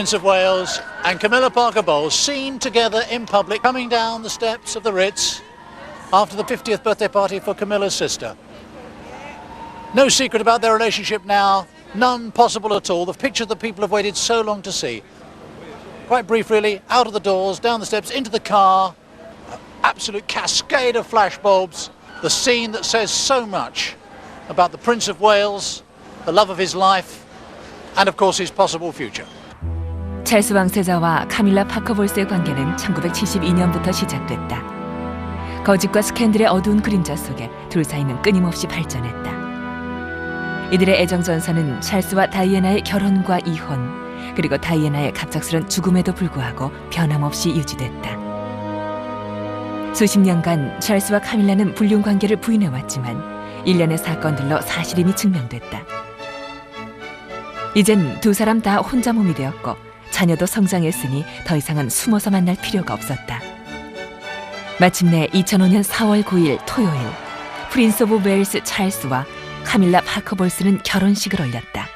Prince of Wales and Camilla Parker Bowles seen together in public coming down the steps of the Ritz after the 50th birthday party for Camilla's sister. No secret about their relationship now, none possible at all. The picture that people have waited so long to see. Quite brief really, out of the doors, down the steps, into the car, an absolute cascade of flashbulbs, the scene that says so much about the Prince of Wales, the love of his life, and of course his possible future. 찰스 왕세자와 카밀라 파커 볼스의 관계는 1972년부터 시작됐다. 거짓과 스캔들의 어두운 그림자 속에 둘 사이는 끊임없이 발전했다. 이들의 애정 전선은 찰스와 다이애나의 결혼과 이혼, 그리고 다이애나의 갑작스런 죽음에도 불구하고 변함없이 유지됐다. 수십 년간 찰스와 카밀라는 불륜 관계를 부인해왔지만 일련의 사건들로 사실임이 증명됐다. 이젠 두 사람 다 혼자 몸이 되었고 자녀도 성장했으니 더 이상은 숨어서 만날 필요가 없었다. 마침내 2005년 4월 9일 토요일, 프린스 오브 웨일스 찰스와 카밀라 파커 볼스는 결혼식을 올렸다.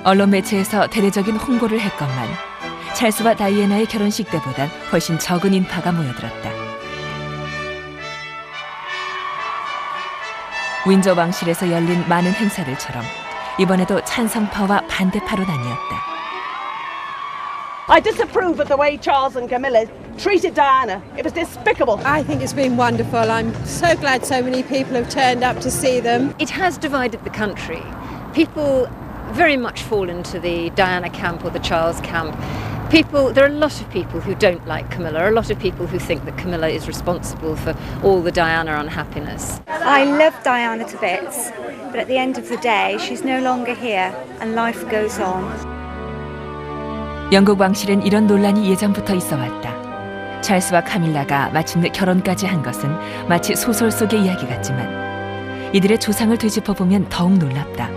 언론 매체에서 대대적인 홍보를 했건만 찰스와 다이애나의 결혼식 때보단 훨씬 적은 인파가 모여들었다. 윈저 왕실에서 열린 많은 행사들처럼 이번에도 찬성파와 반대파로 나뉘었다. I disapprove of the way Charles and Camilla treated Diana. It was despicable. I think it's been wonderful. I'm so glad so many people have turned up to see them. It has divided the country. People very much fall into the Diana camp or the Charles camp. There are a lot of people who don't like Camilla, a lot of people who think that Camilla is responsible for all the Diana unhappiness. I love Diana to bits, but at the end of the day, she's no longer here and life goes on. 영국 왕실은 이런 논란이 예전부터 있어왔다. 찰스와 카밀라가 마침내 결혼까지 한 것은 마치 소설 속의 이야기 같지만 이들의 조상을 되짚어보면 더욱 놀랍다.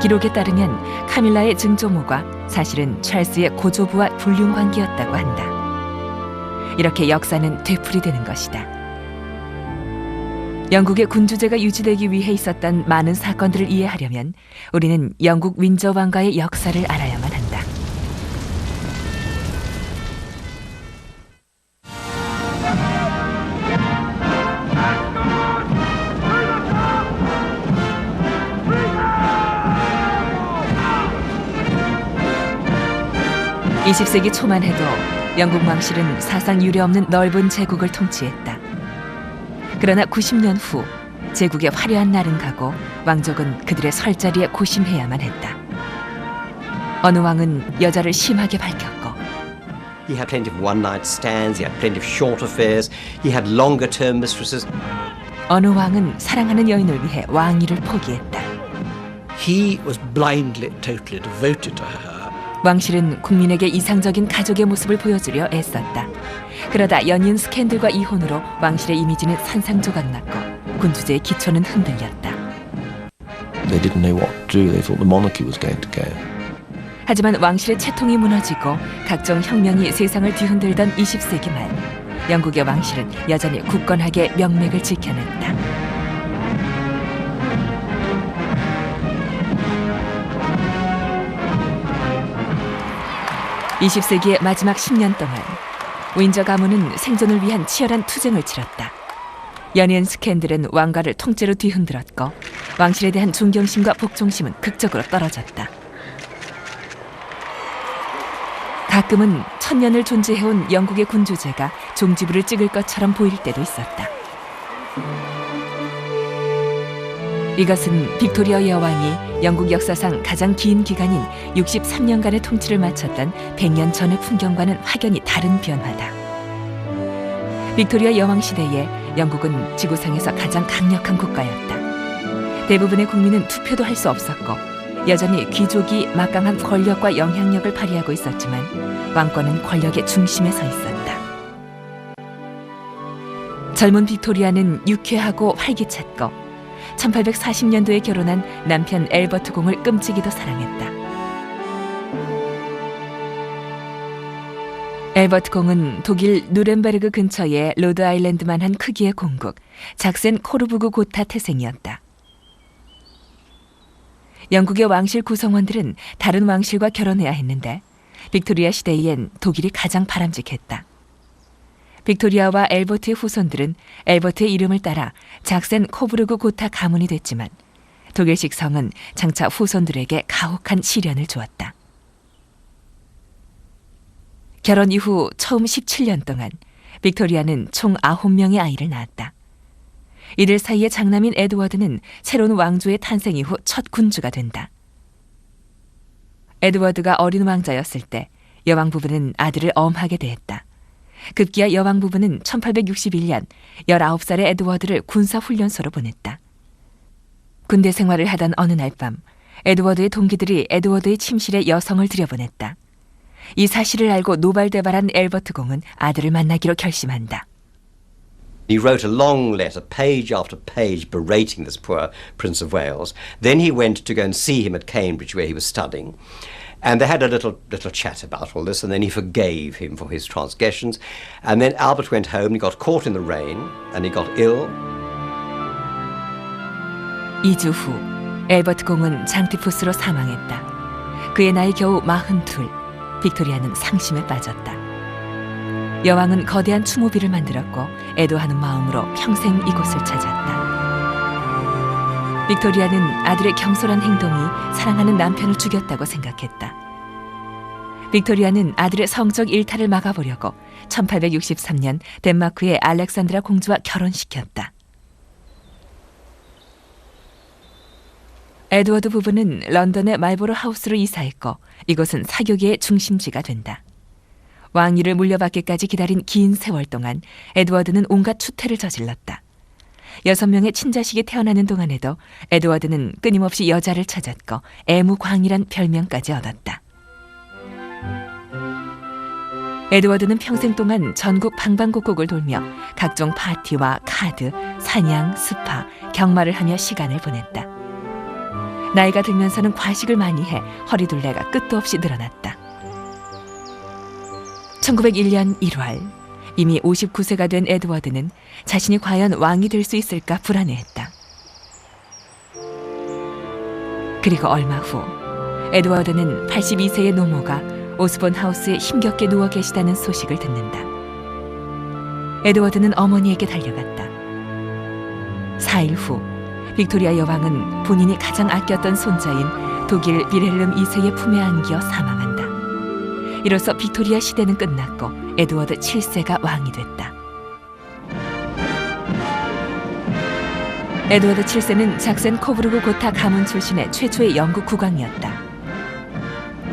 기록에 따르면 카밀라의 증조모가 사실은 찰스의 고조부와 불륜 관계였다고 한다. 이렇게 역사는 되풀이되는 것이다. 영국의 군주제가 유지되기 위해 있었던 많은 사건들을 이해하려면 우리는 영국 윈저 왕가의 역사를 알아야만 한다. (20세기) 초만 해도 영국 왕실은 사상 유례없는 넓은 제국을 통치했다. 그러나 90년 후 제국의 화려한 날은 가고 왕족은 그들의 설 자리에 고심해야만 했다. 어느 왕은 여자를 심하게 밝혔고 He had plenty of one-night stands, he had plenty of short affairs, he had longer-term mistresses. 어느 왕은 사랑하는 여인을 위해 왕위를 포기했다. He was blindly, totally devoted to her. 왕실은 국민에게 이상적인 가족의 모습을 보여주려 애썼다. 그러다 연이은 스캔들과 이혼으로 왕실의 이미지는 산산조각났고 군주제의 기초는 흔들렸다. They didn't know what to do. They thought the monarchy was going to go. 하지만 왕실의 채통이 무너지고 각종 혁명이 세상을 뒤흔들던 20세기 말, 영국의 왕실은 여전히 굳건하게 명맥을 지켜냈다. 20세기의 마지막 10년 동안 윈저 가문은 생존을 위한 치열한 투쟁을 치렀다. 연이은 스캔들은 왕가를 통째로 뒤흔들었고 왕실에 대한 존경심과 복종심은 극적으로 떨어졌다. 가끔은 천년을 존재해온 영국의 군주제가 종지부를 찍을 것처럼 보일 때도 있었다. 이것은 빅토리아 여왕이 영국 역사상 가장 긴 기간인 63년간의 통치를 마쳤던 100년 전의 풍경과는 확연히 다른 변화다. 빅토리아 여왕 시대에 영국은 지구상에서 가장 강력한 국가였다. 대부분의 국민은 투표도 할 수 없었고 여전히 귀족이 막강한 권력과 영향력을 발휘하고 있었지만 왕권은 권력의 중심에 서 있었다. 젊은 빅토리아는 유쾌하고 활기찼고 1840년도에 결혼한 남편 엘버트 공을 끔찍이도 사랑했다. 엘버트 공은 독일 누렌베르그 근처의 로드 아일랜드만한 크기의 공국 작센 코르부그 고타 태생이었다. 영국의 왕실 구성원들은 다른 왕실과 결혼해야 했는데 빅토리아 시대엔 독일이 가장 바람직했다. 빅토리아와 엘버트의 후손들은 엘버트의 이름을 따라 작센 코부르그 고타 가문이 됐지만 독일식 성은 장차 후손들에게 가혹한 시련을 주었다. 결혼 이후 처음 17년 동안 빅토리아는 총 9명의 아이를 낳았다. 이들 사이의 장남인 에드워드는 새로운 왕조의 탄생 이후 첫 군주가 된다. 에드워드가 어린 왕자였을 때 여왕 부부는 아들을 엄하게 대했다. 급기야 여왕 부부는 1861년 19살의 에드워드를 군사훈련소로 보냈다. 군대 생활을 하던 어느 날 밤 에드워드의 동기들이 에드워드의 침실에 여성을 들여보냈다. 이 사실을 알고 노발대발한 엘버트 공은 아들을 만나기로 결심한다. He wrote a long letter, page after page, berating this poor Prince of Wales. Then he went to go and see him at Cambridge, where he was studying. And they had a little chat about all this, and then he forgave him for his transgressions. And then Albert went home, and he got caught in the rain, and he got ill. 2주 후, 엘버트 공은 장티푸스로 사망했다. 그의 나이 겨우 42, 빅토리아는 상심에 빠졌다. 여왕은 거대한 추모비를 만들었고 애도하는 마음으로 평생 이곳을 찾았다. 빅토리아는 아들의 경솔한 행동이 사랑하는 남편을 죽였다고 생각했다. 빅토리아는 아들의 성적 일탈을 막아보려고 1863년 덴마크의 알렉산드라 공주와 결혼시켰다. 에드워드 부부는 런던의 말보로 하우스로 이사했고 이곳은 사교계의 중심지가 된다. 왕위를 물려받기까지 기다린 긴 세월 동안 에드워드는 온갖 추태를 저질렀다. 6명의 친자식이 태어나는 동안에도 에드워드는 끊임없이 여자를 찾았고 애무광이란 별명까지 얻었다. 에드워드는 평생 동안 전국 방방곡곡을 돌며 각종 파티와 카드, 사냥, 스파, 경마를 하며 시간을 보냈다. 나이가 들면서는 과식을 많이 해 허리둘레가 끝도 없이 늘어났다. 1901년 1월, 이미 59세가 된 에드워드는 자신이 과연 왕이 될 수 있을까 불안해했다. 그리고 얼마 후, 에드워드는 82세의 노모가 오스본 하우스에 힘겹게 누워 계시다는 소식을 듣는다. 에드워드는 어머니에게 달려갔다. 4일 후, 빅토리아 여왕은 본인이 가장 아꼈던 손자인 독일 빌헬름 2세의 품에 안겨 사망한다. 이로써 빅토리아 시대는 끝났고 에드워드 7세가 왕이 됐다. 에드워드 7세는 작센 코부르그 고타 가문 출신의 최초의 영국 국왕이었다.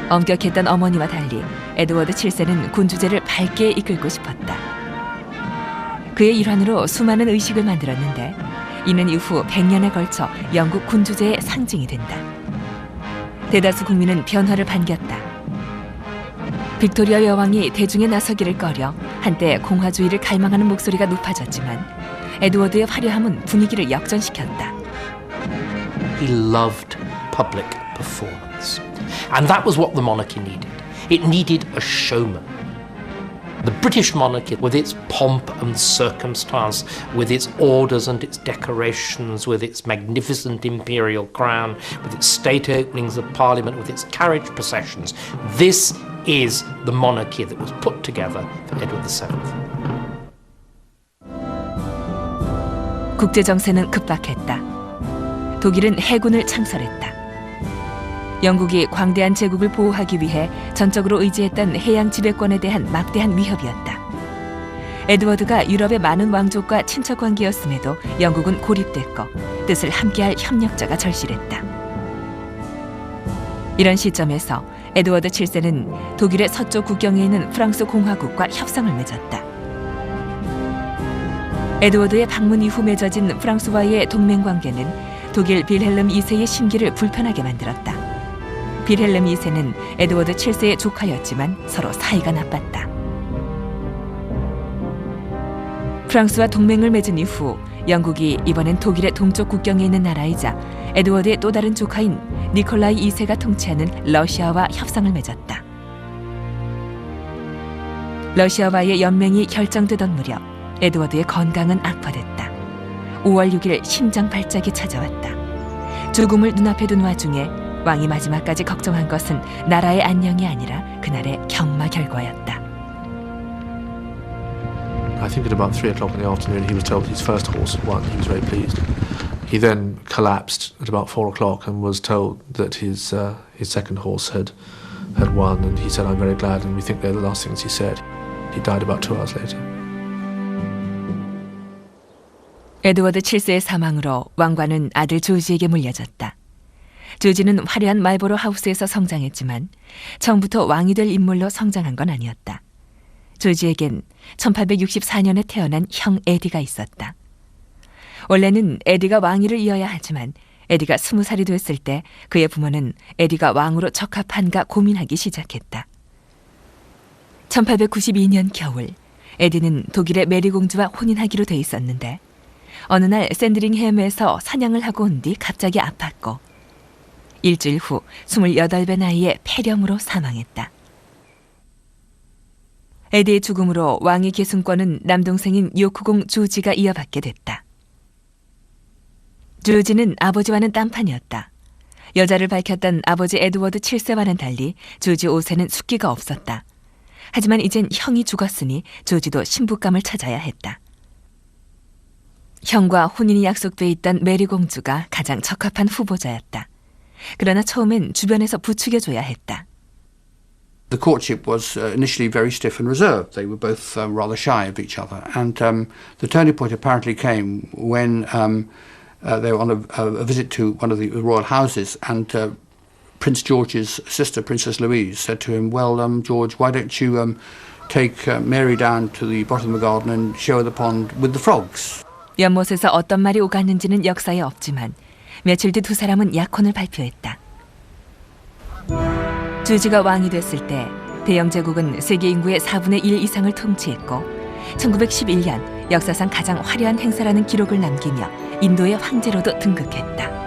엄격했던 어머니와 달리 에드워드 7세는 군주제를 밝게 이끌고 싶었다. 그의 일환으로 수많은 의식을 만들었는데 이는 이후 100년에 걸쳐 영국 군주제의 상징이 된다. 대다수 국민은 변화를 반겼다. 빅토리아 여왕이 대중에 나서기를 꺼려 한때 공화주의를 갈망하는 목소리가 높아졌지만 에드워드의 화려함은 분위기를 역전시켰다. He loved public performance. And that was what the monarchy needed. It needed a showman. The British monarchy, with its pomp and circumstance, with its orders and its decorations, with its magnificent imperial crown, with its state openings of parliament, with its carriage processions, this is the monarchy that was put together for Edward VII. 국제 정세는 급박했다. 독일은 해군을 창설했다. 영국이 광대한 제국을 보호하기 위해 전적으로 의지했던 해양 지배권에 대한 막대한 위협이었다. 에드워드가 유럽의 많은 왕족과 친척 관계였음에도 영국은 고립됐고 뜻을 함께할 협력자가 절실했다. 이런 시점에서 에드워드 7세는 독일의 서쪽 국경에 있는 프랑스 공화국과 협상을 맺었다. 에드워드의 방문 이후 맺어진 프랑스와의 동맹 관계는 독일 빌헬름 2세의 심기를 불편하게 만들었다. 빌헬름 2세는 에드워드 7세의 조카였지만 서로 사이가 나빴다. 프랑스와 동맹을 맺은 이후 영국이 이번엔 독일의 동쪽 국경에 있는 나라이자 에드워드의 또 다른 조카인 니콜라이 2세가 통치하는 러시아와 협상을 맺었다. 러시아와의 연맹이 결정되던 무렵 에드워드의 건강은 악화됐다. 5월 6일 심장 발작이 찾아왔다. 죽음을 눈앞에 둔 와중에 왕이 마지막까지 걱정한 것은 나라의 안녕이 아니라 그날의 경마 결과였다. I think at about 3 o'clock in the afternoon he was told his first horse had won. He was very pleased. He then collapsed at about 4 o'clock and was told that his second horse had won, and he said, "I'm very glad," and we think they're the last things he said. He died about 2 hours later. 에드워드 7세의 사망으로 왕관은 아들 조지에게 물려졌다. 조지는 화려한 말보로 하우스에서 성장했지만 처음부터 왕이 될 인물로 성장한 건 아니었다. 조지에겐 1864년에 태어난 형 에디가 있었다. 원래는 에디가 왕위를 이어야 하지만 에디가 20살이 됐을 때 그의 부모는 에디가 왕으로 적합한가 고민하기 시작했다. 1892년 겨울 에디는 독일의 메리 공주와 혼인하기로 돼 있었는데 어느 날 샌드링햄에서 사냥을 하고 온 뒤 갑자기 아팠고 일주일 후 28배 나이에 폐렴으로 사망했다. 에디의 죽음으로 왕의 계승권은 남동생인 요크공 조지가 이어받게 됐다. 조지는 아버지와는 딴판이었다. 여자를 밝혔던 아버지 에드워드 7세와는 달리 조지 5세는 숙기가 없었다. 하지만 이젠 형이 죽었으니 조지도 신부감을 찾아야 했다. 형과 혼인이 약속돼 있던 메리 공주가 가장 적합한 후보자였다. 그러나 처음엔 주변에서 부추겨줘야 했다. The courtship was initially very stiff and reserved. They were both rather shy of each other. And the turning point apparently came when they were on a visit to one of the royal houses, and Prince George's sister, Princess Louise, said to him, "Well, George, why don't you take Mary down to the bottom of the garden and show her the pond with the frogs?" 연못에서 어떤 말이 오갔는지는 역사에 없지만 며칠 뒤 두 사람은 약혼을 발표했다. 조지가 왕이 됐을 때 대영 제국은 세계 인구의 4분의 1 이상을 통치했고 1911년 역사상 가장 화려한 행사라는 기록을 남기며 인도의 황제로도 등극했다.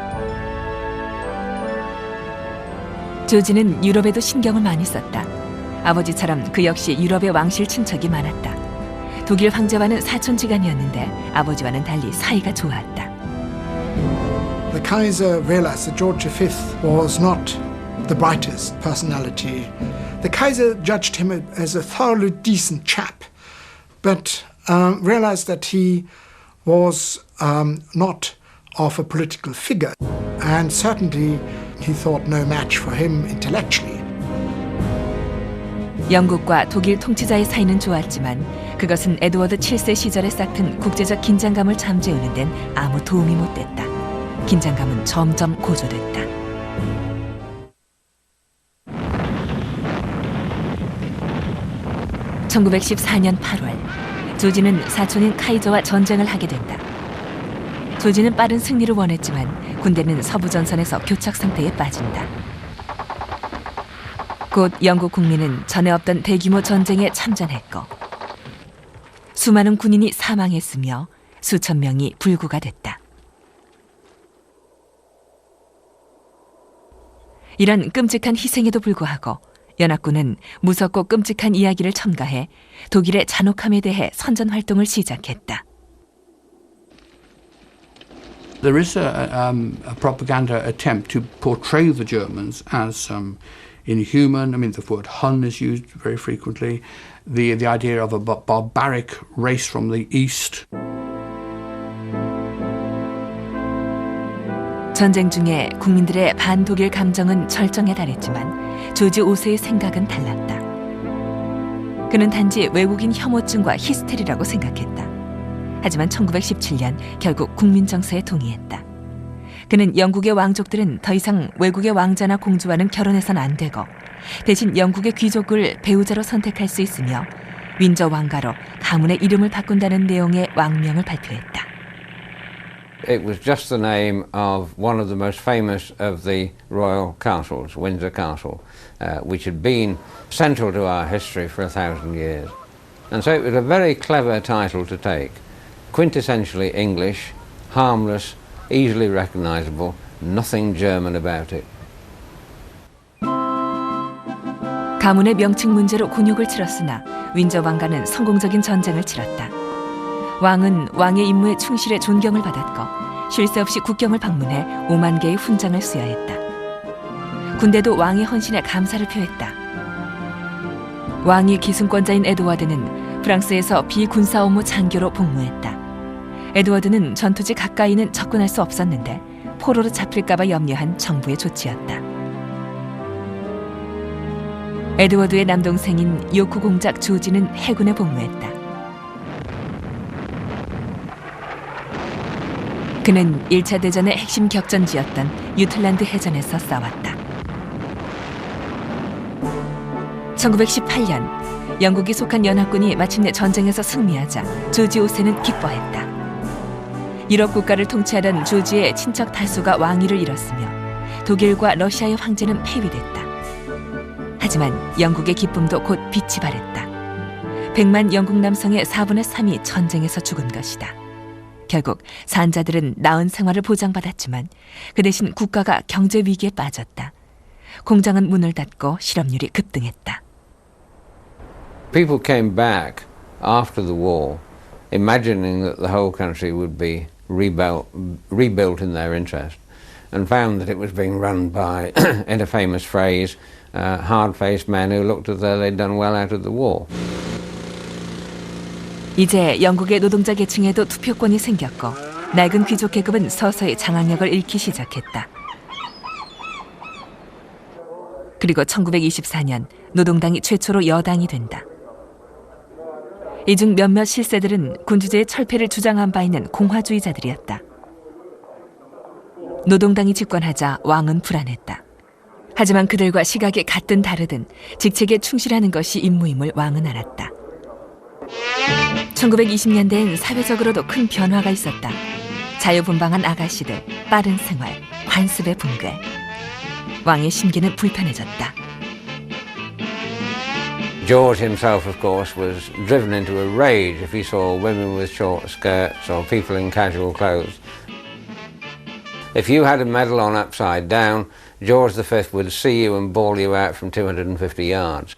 조지는 유럽에도 신경을 많이 썼다. 아버지처럼 그 역시 유럽의 왕실 친척이 많았다. 독일 황제와는 사촌지간이었는데 아버지와는 달리 사이가 좋았다. The Kaiser realized that George V was not the brightest personality. The Kaiser judged him as a thoroughly decent chap, but realized that he was not of a political figure, and certainly he thought no match for him intellectually. 영국과 독일 통치자의 사이는 좋았지만 그것은 에드워드 7세 시절에 쌓던 국제적 긴장감을 잠재우는 데는 아무 도움이 못 됐다. 긴장감은 점점 고조됐다. (1914년 8월) 조지는 사촌인 카이저와 전쟁을 하게 된다. 조지는 빠른 승리를 원했지만 군대는 서부 전선에서 교착 상태에 빠진다. 곧 영국 국민은 전에 없던 대규모 전쟁에 참전했고 수많은 군인이 사망했으며 수천 명이 불구가 됐다. 이런 끔찍한 희생에도 불구하고 연합군은 무섭고 끔찍한 이야기를 첨가해 독일의 잔혹함에 대해 선전 활동을 시작했다. There is a propaganda attempt to portray the Germans as inhuman. I mean, the word Hun is used very frequently. The idea of a barbaric race from the east. 전쟁 중에 국민들의 반독일 감정은 절정에 달했지만 조지 5세의 생각은 달랐다. 그는 단지 외국인 혐오증과 히스테리라고 생각했다. 하지만 1917년 결국 국민정서에 동의했다. 그는 영국의 왕족들은 더 이상 외국의 왕자나 공주와는 결혼해서는 안 되고 대신 영국의 귀족을 배우자로 선택할 수 있으며 윈저 왕가로 가문의 이름을 바꾼다는 내용의 왕명을 발표했다. It was just the name of one of the most famous of the royal castles, Windsor Castle, which had been central to our history for 1,000 years. And so it was a very clever title to take. Quintessentially English, harmless, easily recognizable, nothing German about it. 가문의 명칭 문제로 곤욕을 치렀으나 윈저 왕가는 성공적인 전쟁을 치렀다. 왕은 왕의 임무에 충실해 존경을 받았고 쉴 새 없이 국경을 방문해 5만 개의 훈장을 수여했다. 군대도 왕의 헌신에 감사를 표했다. 왕위 기승권자인 에드워드는 프랑스에서 비군사 업무 장교로 복무했다. 에드워드는 전투지 가까이는 접근할 수 없었는데 포로로 잡힐까봐 염려한 정부의 조치였다. 에드워드의 남동생인 요크 공작 조지는 해군에 복무했다. 그는 1차 대전의 핵심 격전지였던 유틀란드 해전에서 싸웠다. 1918년 영국이 속한 연합군이 마침내 전쟁에서 승리하자 조지 5세는 기뻐했다. 유럽 국가를 통치하던 조지의 친척 다수가 왕위를 잃었으며 독일과 러시아의 황제는 폐위됐다. 하지만 영국의 기쁨도 곧 빛이 발했다. 100만 영국 남성의 4분의 3이 전쟁에서 죽은 것이다. 결국 산자들은 나은 생활을 보장받았지만 그 대신 국가가 경제 위기에 빠졌다. 공장은 문을 닫고 실업률이 급등했다. People came back after the war imagining that the whole country would be rebuilt in their interest and found that it was being run by, in a famous phrase, hard-faced men who looked as though they'd done well out of the war. 이제 영국의 노동자 계층에도 투표권이 생겼고 낡은 귀족 계급은 서서히 장악력을 잃기 시작했다. 그리고 1924년 노동당이 최초로 여당이 된다. 이 중 몇몇 실세들은 군주제의 철폐를 주장한 바 있는 공화주의자들이었다. 노동당이 집권하자 왕은 불안했다. 하지만 그들과 시각이 같든 다르든 직책에 충실하는 것이 임무임을 왕은 알았다. 1920년대엔 사회적으로도 큰 변화가 있었다. 자유분방한 아가씨들, 빠른 생활, 관습의 붕괴. 왕의 심기는 불편해졌다. George himself, of course, was driven into a rage if he saw women with short skirts or people in casual clothes. If you had a medal on upside down, George V would see you and bawl you out from 250 yards.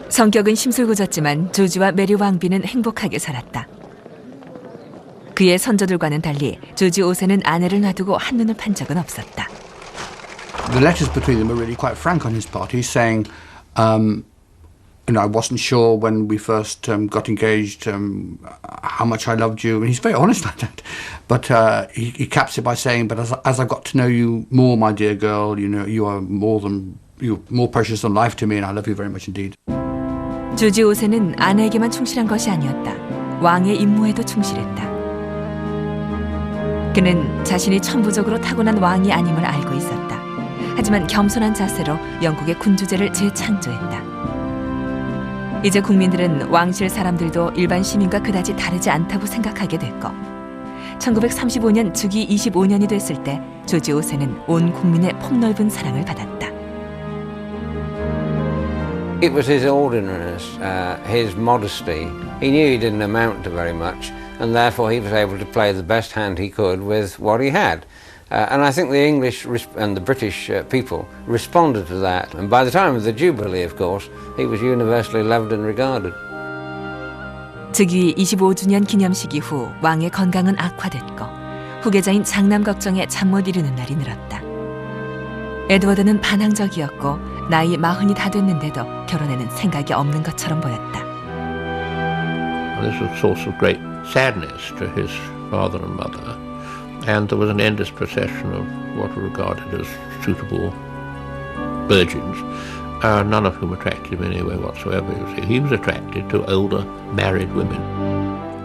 성격은 심술궂었지만 조지와 메리 왕비는 행복하게 살았다. 그의 선조들과는 달리 조지 5세는 아내를 놔두고 한눈을 판 적은 없었다. The letters between them are really quite frank on his part. He's saying, I wasn't sure when we first got engaged how much I loved you, and he's very honest like that. But he caps it by saying, "But as I got to know you more, my dear girl, you are more precious than life to me, and I love you very much indeed." 조지 5세는 아내에게만 충실한 것이 아니었다. 왕의 임무에도 충실했다. 그는 자신이 천부적으로 타고난 왕이 아님을 알고 있었다. 하지만 겸손한 자세로 영국의 군주제를 재창조했다. 이제 국민들은 왕실 사람들도 일반 시민과 그다지 다르지 않다고 생각하게 됐고 1935년 즉위 25년이 됐을 때 조지 5세는 온 국민의 폭넓은 사랑을 받았다. It was his ordinariness, his modesty. He knew he didn't amount to very much, and therefore he was able to play the best hand he could with what he had. And I think the English and the British people responded to that. And by the time of the Jubilee, of course, he was universally loved and regarded. 즉위 25주년 기념식 이후 왕의 건강은 악화됐고 후계자인 장남 걱정에 잠 못 이루는 날이 늘었다. 에드워드는 반항적이었고 나이 40이 다 됐는데도 결혼에는 생각이 없는 것처럼 보였다. This was a source of great sadness to his father and mother, and there was an endless procession of what were regarded as suitable virgins, none of whom attracted him in any way whatsoever. He was attracted to older married women.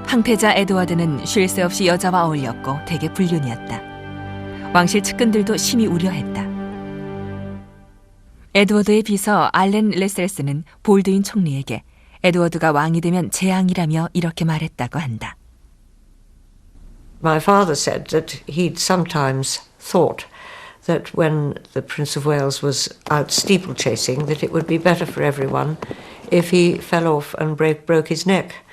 황태자 에드워드는 쉴 새 없이 여자와 어울렸고 대개 불륜이었다. 왕실 측근들도 심히 우려했다. 에드워드의 비서 알렌 레셀스는 볼드윈 총리에게 에드워드가 왕이 되면 재앙이라며 이렇게 말했다고 한다. My father said that he'd sometimes thought that when the Prince of Wales was out steeplechasing that it would be better for everyone if he fell off and broke his neck.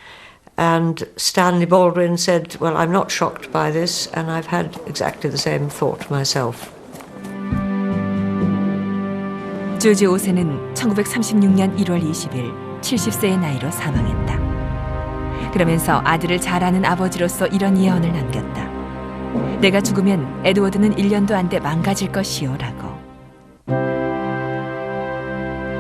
And Stanley Baldwin said, well, I'm not shocked by this, and I've had exactly the same thought myself. 조지 5세는 1936년 1월 20일 70세의 나이로 사망했다. 그러면서 아들을 잘 아는 아버지로서 이런 예언을 남겼다. 내가 죽으면 에드워드는 1년도 안 돼 망가질 것이요 라고.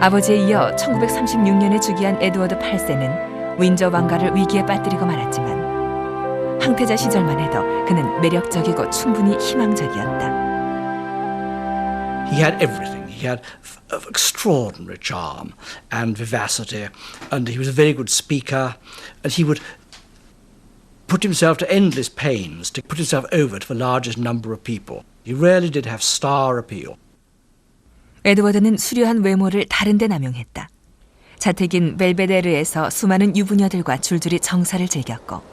아버지에 이어 1936년에 즉위한 에드워드 8세는 윈저 왕가를 위기에 빠뜨리고 말았지만 황태자 시절만 해도 그는 매력적이고 충분히 희망적이었다. He had everything. He had extraordinary charm and vivacity, and he was a very good speaker, and he would put himself to endless pains to put himself over to the largest number of people. He really did have star appeal. 에드워드는 수려한 외모를 다른 데 남용했다. 자택인 벨베데르에서 수많은 유부녀들과 줄줄이 정사를 즐겼고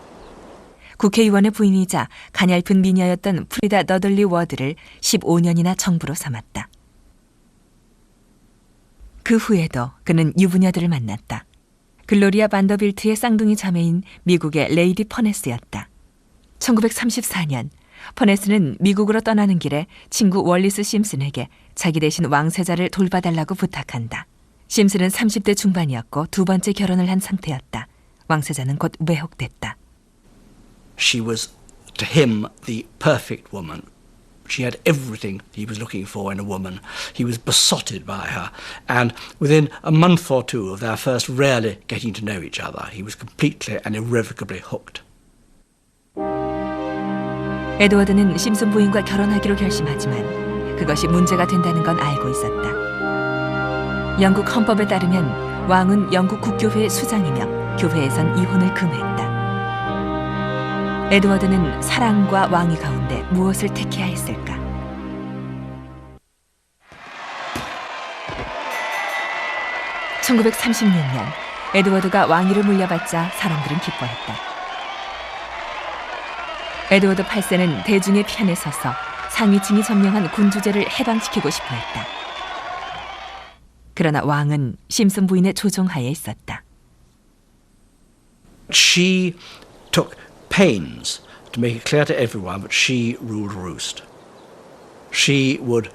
국회의원의 부인이자 가냘픈 미녀였던 프리다 너들리 워드를 15년이나 정부로 삼았다. 그 후에도 그는 유부녀들을 만났다. 글로리아 반더빌트의 쌍둥이 자매인 미국의 레이디 퍼네스였다. 1934년 퍼네스는 미국으로 떠나는 길에 친구 월리스 심슨에게 자기 대신 왕세자를 돌봐달라고 부탁한다. 심슨은 30대 중반이었고 두 번째 결혼을 한 상태였다. 왕세자는 곧 왜곡됐다. She was, to him, the perfect woman. She had everything he was looking for in a woman. He was besotted by her. And within a month or two of their first rarely getting to know each other, he was completely and irrevocably hooked. 에드워드는 심슨 부인과 결혼하기로 결심하지만 그것이 문제가 된다는 건 알고 있었다. 영국 헌법에 따르면 왕은 영국 국교회의 수장이며 교회에선 이혼을 금했다. 에드워드는 사랑과 왕위 가운데 무엇을 택해야 했을까? (1936년) 에드워드가 왕위를 물려받자 사람들은 기뻐했다. 에드워드 8세는 대중의 편에 서서 상위층이 점령한 군주제를 해방시키고 싶어 했다. 그러나 왕은 심슨 부인의 조종하에 있었다. She took pains to make it clear to everyone that she ruled roost. She would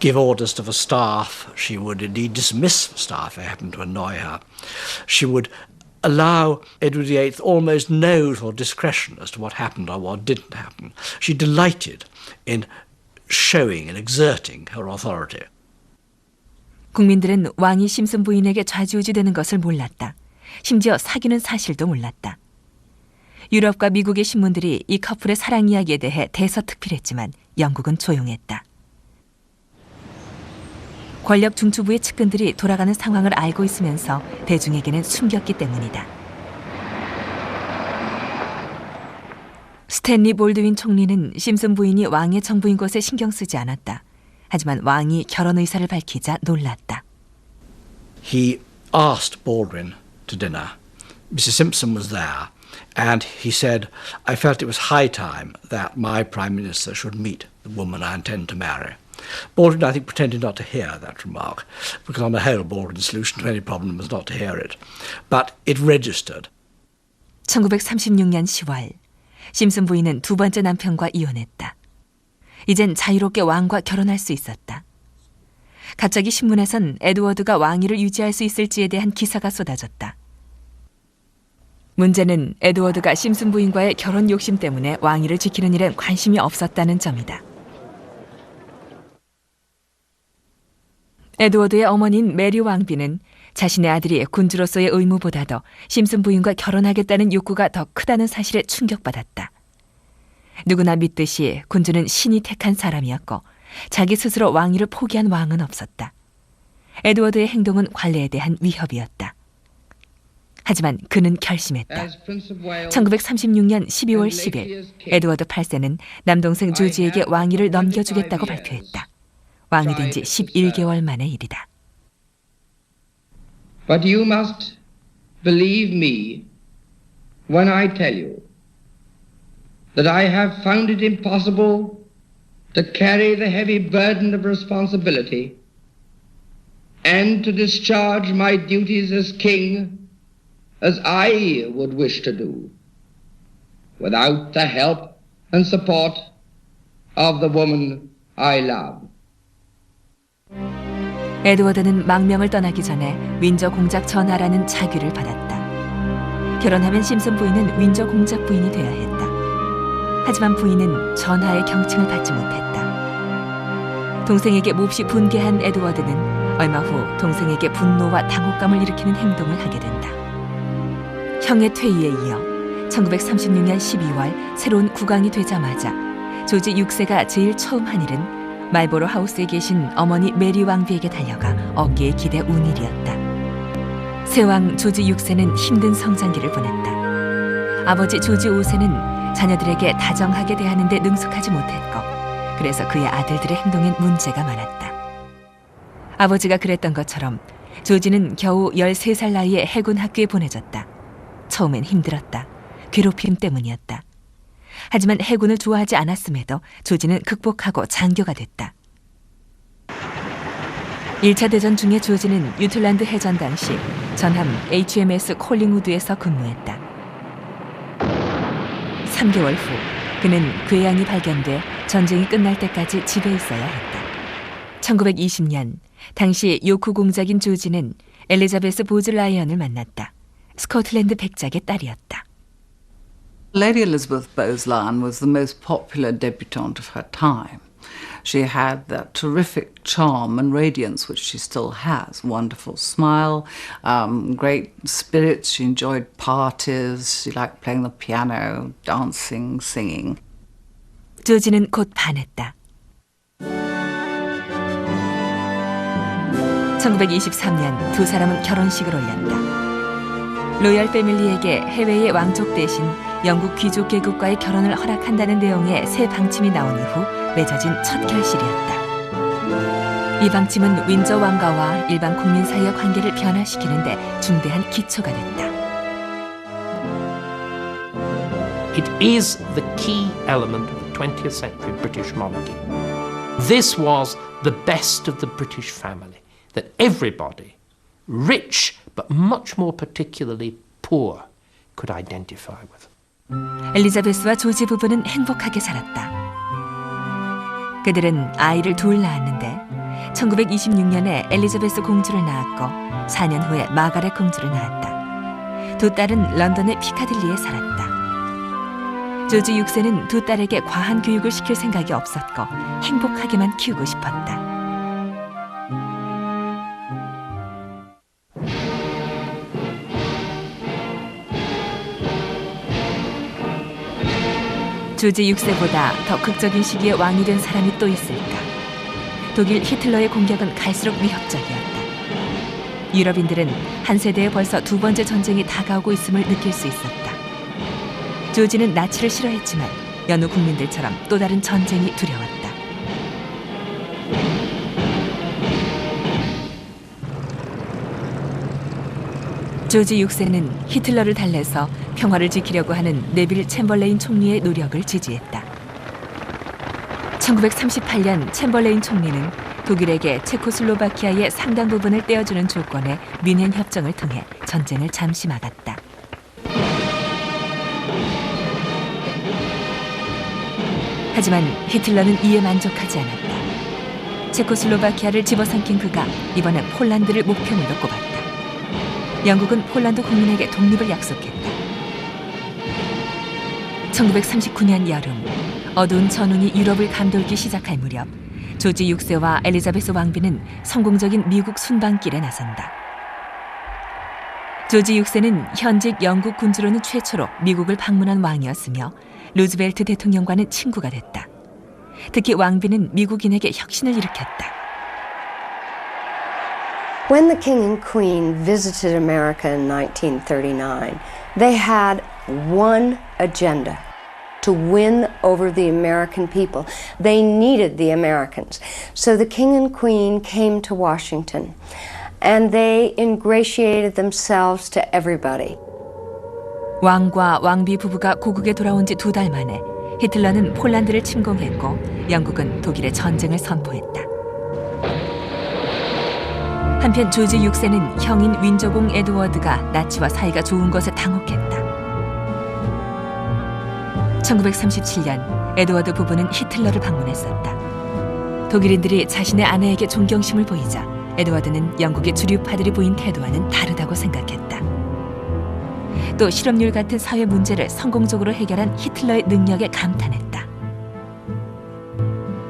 give orders to the staff. She would indeed dismiss the staff if they happened to annoy her. She would allow Edward VIII almost no sort of discretion as to what happened or what didn't happen. She delighted in showing and exerting her authority. 국민들은 왕이 심슨 부인에게 좌지우지되는 것을 몰랐다. 심지어 사귀는 사실도 몰랐다. 유럽과 미국의 신문들이 이 커플의 사랑 이야기에 대해 대서특필했지만 영국은 조용했다. 권력 중추부의 측근들이 돌아가는 상황을 알고 있으면서 대중에게는 숨겼기 때문이다. 스탠리 볼드윈 총리는 심슨 부인이 왕의 정부인 것에 신경 쓰지 않았다. 하지만 왕이 결혼 의사를 밝히자 놀랐다. He asked Baldwin to dinner. Mrs. Simpson was there. And he said, I felt it was high time that my Prime Minister should meet the woman I intend to marry. Baldwin, I think, pretended not to hear that remark, because on the whole, Baldwin's solution to any problem was not to hear it. But it registered. 1936년 10월, 심슨 부인은 두 번째 남편과 이혼했다. 이젠 자유롭게 왕과 결혼할 수 있었다. 갑자기 신문에선 에드워드가 왕위를 유지할 수 있을지에 대한 기사가 쏟아졌다. 문제는 에드워드가 심슨 부인과의 결혼 욕심 때문에 왕위를 지키는 일엔 관심이 없었다는 점이다. 에드워드의 어머니인 메리 왕비는 자신의 아들이 군주로서의 의무보다도 심슨 부인과 결혼하겠다는 욕구가 더 크다는 사실에 충격받았다. 누구나 믿듯이 군주는 신이 택한 사람이었고 자기 스스로 왕위를 포기한 왕은 없었다. 에드워드의 행동은 관례에 대한 위협이었다. 하지만 그는 결심했다. 1936년 12월 10일 에드워드 8세는 남동생 조지에게 왕위를 넘겨주겠다고 발표했다. 왕이 된 지 11개월 만의 일이다. But you must believe me when I tell you that I have found it impossible to carry the heavy burden of responsibility and to discharge my duties as king as I would wish to do, without the help and support of the woman I love. 에드워드는 망명을 떠나기 전에 윈저 공작 전하라는 자규를 받았다. 결혼하면 심슨 부인은 윈저 공작 부인이 되어야 했다. 하지만 부인은 전하의 경칭을 받지 못했다. 동생에게 몹시 분개한 에드워드는 얼마 후 동생에게 분노와 당혹감을 일으키는 행동을 하게 된다. 형의 퇴위에 이어 1936년 12월 새로운 국왕이 되자마자 조지 6세가 제일 처음 한 일은 말보로 하우스에 계신 어머니 메리 왕비에게 달려가 어깨에 기대 운 일이었다. 새왕 조지 6세는 힘든 성장기를 보냈다. 아버지 조지 5세는 자녀들에게 다정하게 대하는 데 능숙하지 못했고 그래서 그의 아들들의 행동엔 문제가 많았다. 아버지가 그랬던 것처럼 조지는 겨우 13살 나이에 해군 학교에 보내졌다. 처음엔 힘들었다. 괴롭힘 때문이었다. 하지만 해군을 좋아하지 않았음에도 조지는 극복하고 장교가 됐다. 1차 대전 중에 조지는 유틀란드 해전 당시 전함 HMS 콜링우드에서 근무했다. 3개월 후 그는 궤양이 발견돼 전쟁이 끝날 때까지 집에 있어야 했다. 1920년 당시 요크 공작인 조지는 엘리자베스 보즈 라이언을 만났다. 스코틀랜드 백작의 딸이었다. Lady Elizabeth Bowes-Lyon was the most popular debutante of her time. She had that terrific charm and radiance, which she still has. Wonderful smile, great spirits. She enjoyed parties. She liked playing the piano, dancing, singing. 조지는 곧 반했다. 1923년 두 사람은 결혼식을 올렸다. 로열 패밀리에게 해외의 왕족 대신 영국 귀족 계급과의 결혼을 허락한다는 내용의 새 방침이 나온 이후 맺어진 첫 결실이었다. 이 방침은 윈저 왕가와 일반 국민 사이의 관계를 변화시키는데 중대한 기초가 됐다. It is the key element of the 20th century British monarchy. This was the best of the British family, that everybody, rich but much more particularly poor, could identify with. 엘리자베스와 조지 부부는 행복하게 살았다. 그들은 아이를 둘 낳았는데 1926년에 엘리자베스 공주를 낳았고 4년 후에 마가렛 공주를 낳았다. 두 딸은 런던의 피카딜리에 살았다. 조지 6세는 두 딸에게 과한 교육을 시킬 생각이 없었고 행복하게만 키우고 싶었다. 조지 6세보다 더 극적인 시기에 왕이 된 사람이 또 있을까? 독일 히틀러의 공격은 갈수록 위협적이었다. 유럽인들은 한 세대에 벌써 두 번째 전쟁이 다가오고 있음을 느낄 수 있었다. 조지는 나치를 싫어했지만 여느 국민들처럼 또 다른 전쟁이 두려웠다. 조지 6세는 히틀러를 달래서 평화를 지키려고 하는 네빌 챔벌레인 총리의 노력을 지지했다. 1938년 챔벌레인 총리는 독일에게 체코슬로바키아의 상당 부분을 떼어주는 조건의 뮌헨 협정을 통해 전쟁을 잠시 막았다. 하지만 히틀러는 이에 만족하지 않았다. 체코슬로바키아를 집어삼킨 그가 이번엔 폴란드를 목표물로 꼽았다. 영국은 폴란드 국민에게 독립을 약속했다. 1939년 여름, 어두운 전운이 유럽을 감돌기 시작할 무렵 조지 6세와 엘리자베스 왕비는 성공적인 미국 순방길에 나선다. 조지 6세는 현직 영국 군주로는 최초로 미국을 방문한 왕이었으며 루즈벨트 대통령과는 친구가 됐다. 특히 왕비는 미국인에게 혁신을 일으켰다. When the King and Queen visited America in 1939, they had one agenda: to win over the American people. They needed the Americans. So the King and Queen came to Washington, and they ingratiated themselves to everybody. 왕과 왕비 부부가 고국에 돌아온 지 2달 만에 히틀러는 폴란드를 침공했고 영국은 독일에 전쟁을 선포했다. 한편 조지 6세는 형인 윈저공 에드워드가 나치와 사이가 좋은 것에 당혹했다. 1937년 에드워드 부부는 히틀러를 방문했었다. 독일인들이 자신의 아내에게 존경심을 보이자 에드워드는 영국의 주류파들이 보인 태도와는 다르다고 생각했다. 또 실업률 같은 사회 문제를 성공적으로 해결한 히틀러의 능력에 감탄했다.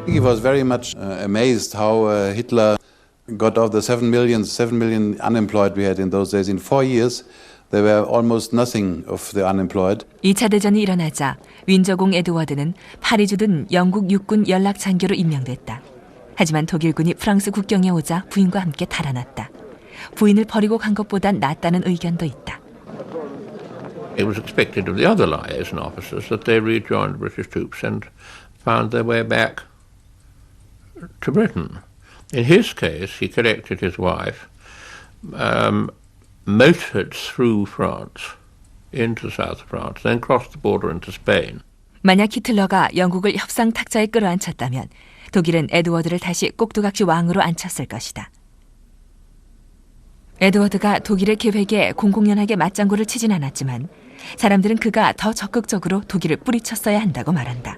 He was very much amazed how Hitler got of the 7 million unemployed we had in those days. In 4 years, there were almost nothing of the unemployed. 2차 대전이 일어나자 윈저공 에드워드는 파리 주둔 영국 육군 연락 장교로 임명됐다. 하지만 독일군이 프랑스 국경에 오자 부인과 함께 달아났다. 부인을 버리고 간 것보단 낫다는 의견도 있다. It was expected of the other liaison officers that they rejoined British troops and found their way back to Britain. In his case, he collected his wife, motored through France into the south of France, then crossed the border into Spain. 만약 히틀러가 영국을 협상 탁자에 끌어안쳤다면 독일은 에드워드를 다시 꼭두각시 왕으로 앉혔을 것이다. 에드워드가 독일의 계획에 공공연하게 맞장구를 치진 않았지만 사람들은 그가 더 적극적으로 독일을 뿌리쳤어야 한다고 말한다.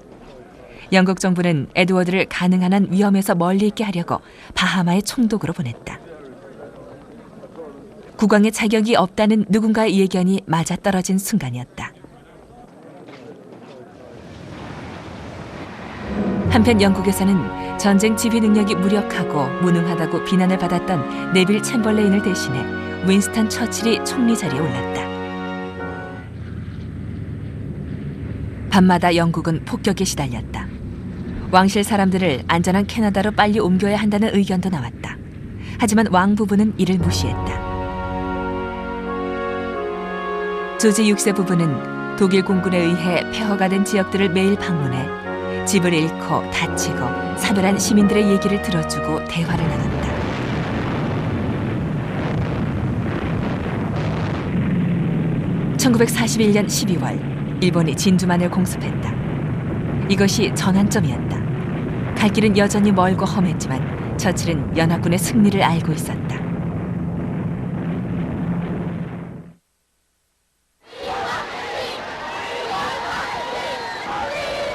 영국 정부는 에드워드를 가능한 한 위험에서 멀리 있게 하려고 바하마에 총독으로 보냈다. 국왕의 자격이 없다는 누군가의 예견이 맞아떨어진 순간이었다. 한편 영국에서는 전쟁 지휘 능력이 무력하고 무능하다고 비난을 받았던 네빌 챔벌레인을 대신해 윈스턴 처칠이 총리 자리에 올랐다. 밤마다 영국은 폭격에 시달렸다. 왕실 사람들을 안전한 캐나다로 빨리 옮겨야 한다는 의견도 나왔다. 하지만 왕 부부는 이를 무시했다. 조지 6세 부부는 독일 공군에 의해 폐허가 된 지역들을 매일 방문해 집을 잃고 다치고 사별한 시민들의 얘기를 들어주고 대화를 나눴다. (1941년 12월) 일본이 진주만을 공습했다. 이것이 전환점이었다. 갈 길은 여전히 멀고 험했지만 처칠은 연합군의 승리를 알고 있었다.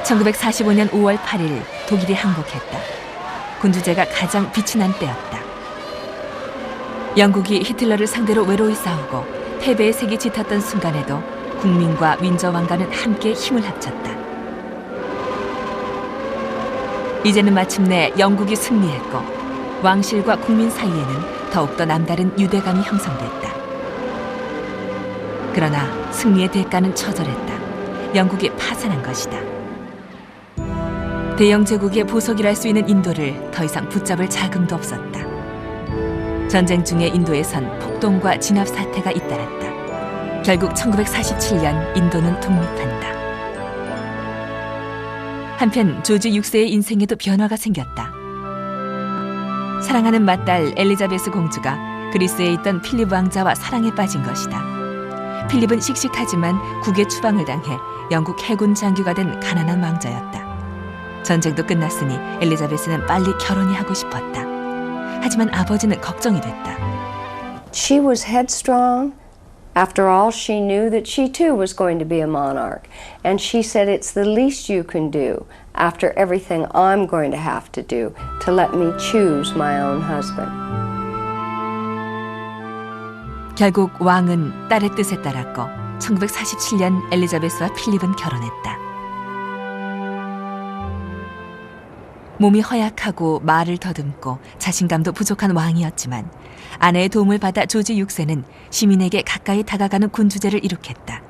(1945년 5월 8일) 독일이 항복했다. 군주제가 가장 빛이 난 때였다. 영국이 히틀러를 상대로 외로이 싸우고 패배의 색이 짙었던 순간에도 국민과 윈저 왕가는 함께 힘을 합쳤다. 이제는 마침내 영국이 승리했고 왕실과 국민 사이에는 더욱더 남다른 유대감이 형성됐다. 그러나 승리의 대가는 처절했다. 영국이 파산한 것이다. 대영 제국의 보석이랄 수 있는 인도를 더 이상 붙잡을 자금도 없었다. 전쟁 중에 인도에선 폭동과 진압 사태가 잇따랐다. 결국 1947년 인도는 독립한다. 한편 조지 6세의 인생에도 변화가 생겼다. 사랑하는 맏딸 엘리자베스 공주가 그리스에 있던 필립 왕자와 사랑에 빠진 것이다. 필립은 씩씩하지만 국의 추방을 당해 영국 해군 장교가 된 가난한 왕자였다. 전쟁도 끝났으니 엘리자베스는 빨리 결혼이 하고 싶었다. 하지만 아버지는 걱정이 됐다. She was headstrong. After all, she knew that she too was going to be a monarch. And she said, it's the least you can do after everything I'm going to have to do to let me choose my own husband. 결국 왕은 딸의 뜻에 따랐고 1947년 엘리자베스와 필립은 결혼했다. 몸이 허약하고 말을 더듬고 자신감도 부족한 왕이었지만 아내의 도움을 받아 조지 6세는 시민에게 가까이 다가가는 군주제를 이룩했다.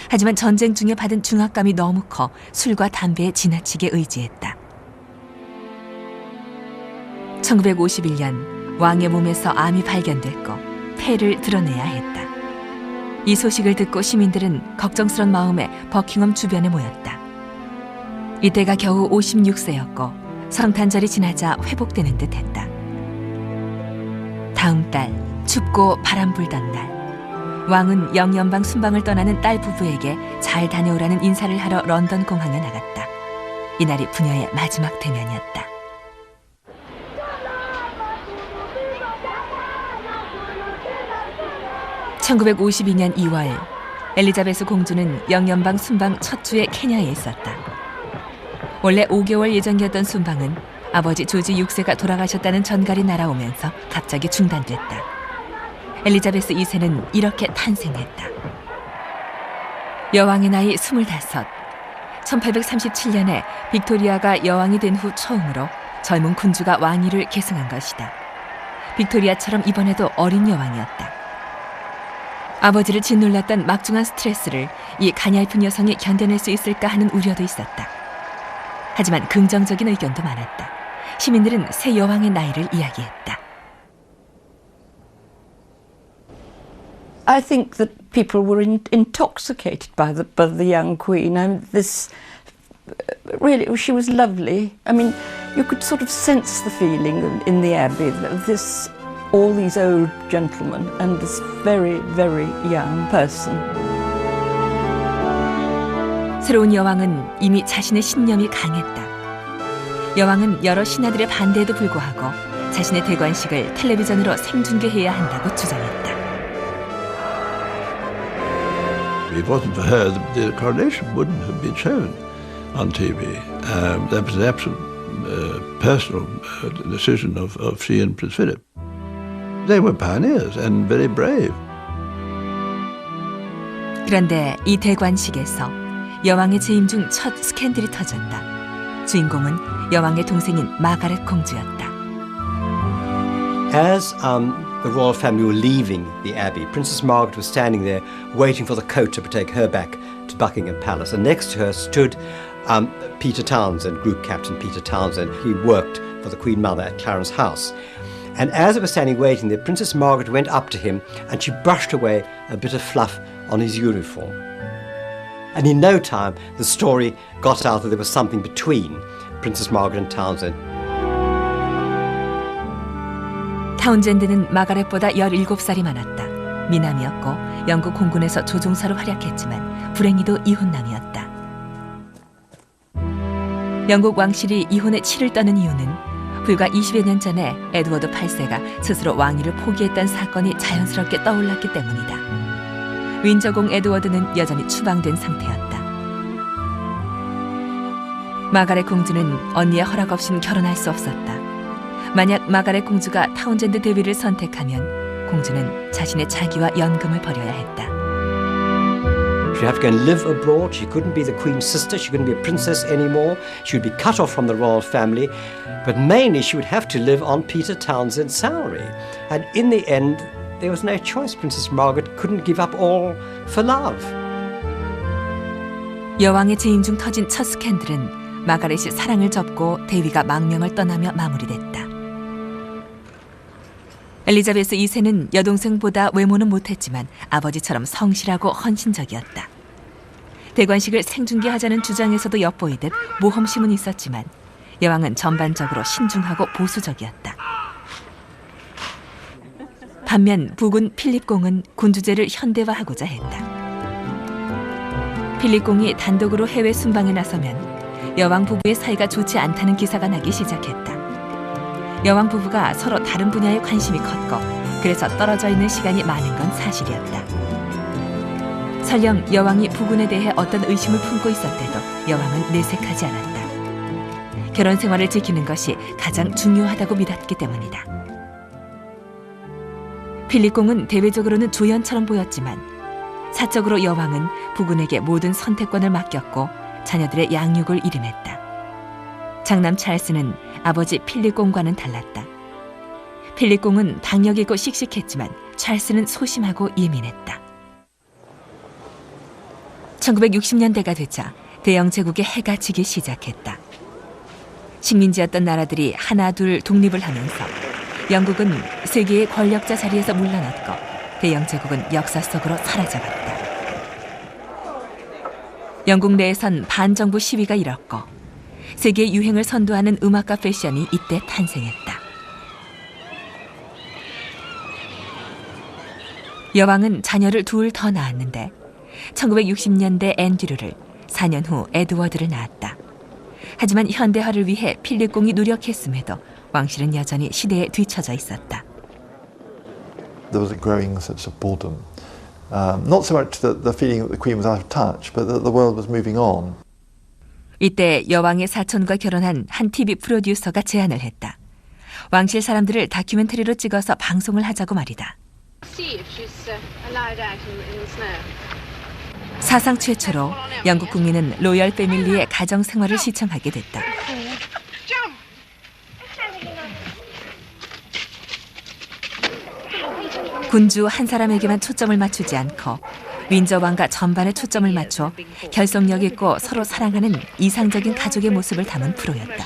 하지만 전쟁 중에 받은 중압감이 너무 커 술과 담배에 지나치게 의지했다. 1951년 왕의 몸에서 암이 발견됐고 폐를 드러내야 했다. 이 소식을 듣고 시민들은 걱정스런 마음에 버킹엄 주변에 모였다. 이때가 겨우 56세였고 성탄절이 지나자 회복되는 듯했다. 다음 달 춥고 바람 불던 날 왕은 영연방 순방을 떠나는 딸 부부에게 잘 다녀오라는 인사를 하러 런던 공항에 나갔다. 이날이 부녀의 마지막 대면이었다. (1952년 2월) 엘리자베스 공주는 영연방 순방 첫 주에 케냐에 있었다. 원래 5개월 예정이었던 순방은 아버지 조지 6세가 돌아가셨다는 전갈이 날아오면서 갑자기 중단됐다. 엘리자베스 2세는 이렇게 탄생했다. 여왕의 나이 25. 1837년에 빅토리아가 여왕이 된 후 처음으로 젊은 군주가 왕위를 계승한 것이다. 빅토리아처럼 이번에도 어린 여왕이었다. 아버지를 짓눌렀던 막중한 스트레스를 이 가냘픈 여성이 견뎌낼 수 있을까 하는 우려도 있었다. 하지만 긍정적인 의견도 많았다. 시민들은 새 여왕의 나이를 이야기했다. I think that people were intoxicated by the young queen. I mean, this really, she was lovely. I mean, you could sort of sense the feeling in the abbey of this, all these old gentlemen and this very, very young person. 새로운 여왕은 이미 자신의 신념이 강했다. 여왕은 여러 신하들의 반대에도 불구하고 자신의 대관식을 텔레비전으로 생중계해야 한다고 주장했다. If it wasn't for her, the coronation wouldn't have been shown on TV. That was an absolute personal decision of she and Prince Philip. They were pioneers and very brave. 그런데 이 대관식에서 여왕의 재임 중 첫 스캔들이 터졌다. 주인공은 여왕의 동생인 마가렛 공주였다. As the royal family were leaving the abbey, Princess Margaret was standing there waiting for the coach to take her back to Buckingham Palace. And next to her stood Peter Townsend, Group Captain Peter Townsend. He worked for the Queen Mother at Clarence House. And as they were standing waiting there, Princess Margaret went up to him and she brushed away a bit of fluff on his uniform. And in no time, the story got out that there was something between Princess Margaret and Townsend. 타운젠드는 마가렛보다 17살이 많았다. 미남이었고 영국 공군에서 조종사로 활약했지만 불행히도 이혼남이었다. 영국 왕실이 이혼의 치를 떠는 이유는 불과 20여 년 전에 에드워드 8세가 스스로 왕위를 포기했던 사건이 자연스럽게 떠올랐기 때문이다. 윈저공 에드워드는 여전히 추방된 상태였다. 마가렛 공주는 언니의 허락 없이는 결혼할 수 없었다. 만약 마가렛 공주가 타운젠드 대위를 선택하면 공주는 자신의 자기와 연금을 버려야 했다. She'd have to go and live abroad. She couldn't be the Queen's sister. She couldn't be a princess anymore. She would be cut off from the royal family. But mainly she would have to live on Peter Townsend's salary. And in the end, there was no choice. Princess Margaret couldn't give up all for love. 여왕의 재임 중 터진 첫 스캔들은 마가렛이 사랑을 접고 대위가 망명을 떠나며 마무리됐다. 엘리자베스 2세는 여동생보다 외모는 못했지만 아버지처럼 성실하고 헌신적이었다. 대관식을 생중계하자는 주장에서도 엿보이듯 모험심은 있었지만 여왕은 전반적으로 신중하고 보수적이었다. 반면 부군 필립공은 군주제를 현대화하고자 했다. 필립공이 단독으로 해외 순방에 나서면 여왕 부부의 사이가 좋지 않다는 기사가 나기 시작했다. 여왕 부부가 서로 다른 분야에 관심이 컸고 그래서 떨어져 있는 시간이 많은 건 사실이었다. 설령 여왕이 부군에 대해 어떤 의심을 품고 있었대도 여왕은 내색하지 않았다. 결혼 생활을 지키는 것이 가장 중요하다고 믿었기 때문이다. 필립공은 대외적으로는 조연처럼 보였지만 사적으로 여왕은 부군에게 모든 선택권을 맡겼고 자녀들의 양육을 일임했다. 장남 찰스는 아버지 필립공과는 달랐다. 필립공은 박력 있고 씩씩했지만 찰스는 소심하고 예민했다. 1960년대가 되자 대영 제국의 해가 지기 시작했다. 식민지였던 나라들이 하나 둘 독립을 하면서 영국은 세계의 권력자 자리에서 물러났고 대영 제국은 역사 속으로 사라져갔다. 영국 내에선 반정부 시위가 일었고 세계 유행을 선도하는 음악과 패션이 이때 탄생했다. 여왕은 자녀를 둘 더 낳았는데 1960년대 앤드류를 4년 후 에드워드를 낳았다. 하지만 현대화를 위해 필립공이 노력했음에도 왕실은 여전히 시대에 뒤처져 있었다. There was a growing sense of boredom. Not so much the feeling that the Queen was out of touch, but that the world was moving on. 이때 여왕의 사촌과 결혼한 한 TV 프로듀서가 제안을 했다. 왕실 사람들을 다큐멘터리로 찍어서 방송을 하자고 말이다. 사상 최초로 영국 국민은 로열 패밀리의 가정 생활을 시청하게 됐다. 군주 한 사람에게만 초점을 맞추지 않고 윈저 왕가 전반에 초점을 맞춰 결속력 있고 서로 사랑하는 이상적인 가족의 모습을 담은 프로였다.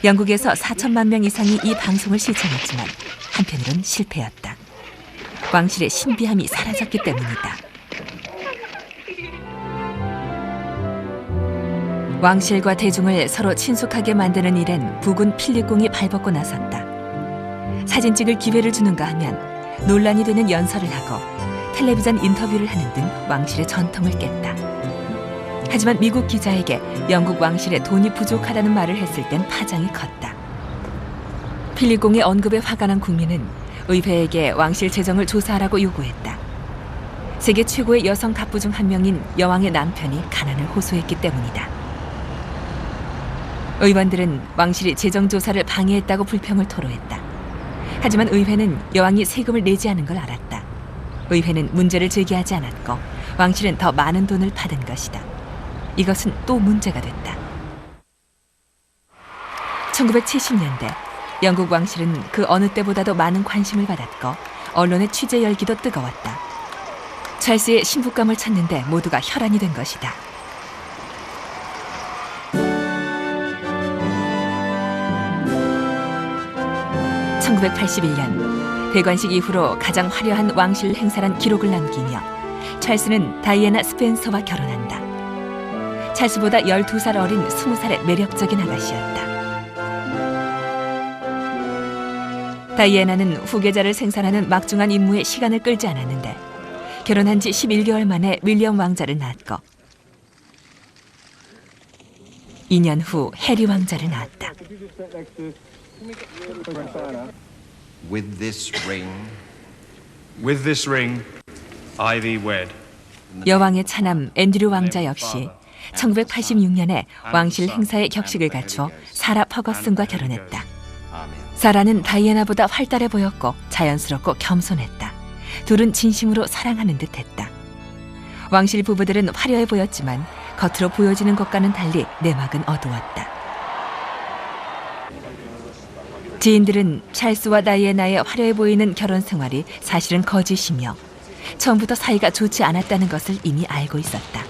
영국에서 4천만 명 이상이 이 방송을 시청했지만 한편으론 실패였다. 왕실의 신비함이 사라졌기 때문이다. 왕실과 대중을 서로 친숙하게 만드는 일엔 부군 필립공이 발벗고 나섰다. 사진 찍을 기회를 주는가 하면 논란이 되는 연설을 하고 텔레비전 인터뷰를 하는 등 왕실의 전통을 깼다. 하지만 미국 기자에게 영국 왕실에 돈이 부족하다는 말을 했을 땐 파장이 컸다. 필립공의 언급에 화가 난 국민은 의회에게 왕실 재정을 조사하라고 요구했다. 세계 최고의 여성 갑부 중 한 명인 여왕의 남편이 가난을 호소했기 때문이다. 의원들은 왕실이 재정조사를 방해했다고 불평을 토로했다. 하지만 의회는 여왕이 세금을 내지 않은 걸 알았다. 의회는 문제를 제기하지 않았고 왕실은 더 많은 돈을 받은 것이다. 이것은 또 문제가 됐다. 1970년대 영국 왕실은 그 어느 때보다도 많은 관심을 받았고 언론의 취재 열기도 뜨거웠다. 찰스의 신부감을 찾는데 모두가 혈안이 된 것이다. (1981년) 대관식 이후로 가장 화려한 왕실 행사란 기록을 남기며 찰스는 다이애나 스펜서와 결혼한다. 찰스보다 12살 어린 20살의 매력적인 아가씨였다. 다이애나는 후계자를 생산하는 막중한 임무에 시간을 끌지 않았는데 결혼한 지 11개월 만에 윌리엄 왕자를 낳았고 2년 후 해리 왕자를 낳았다. With this ring, I thee wed. 여왕의 차남 앤드류 왕자 역시 1986년에 왕실 행사의 격식을 갖춰 사라 퍼거슨과 결혼했다. 사라는 다이애나보다 활달해 보였고 자연스럽고 겸손했다. 둘은 진심으로 사랑하는 듯했다. 왕실 부부들은 화려해 보였지만 겉으로 보여지는 것과는 달리 내막은 어두웠다. 지인들은 찰스와 다이애나의 화려해 보이는 결혼 생활이 사실은 거짓이며 처음부터 사이가 좋지 않았다는 것을 이미 알고 있었다.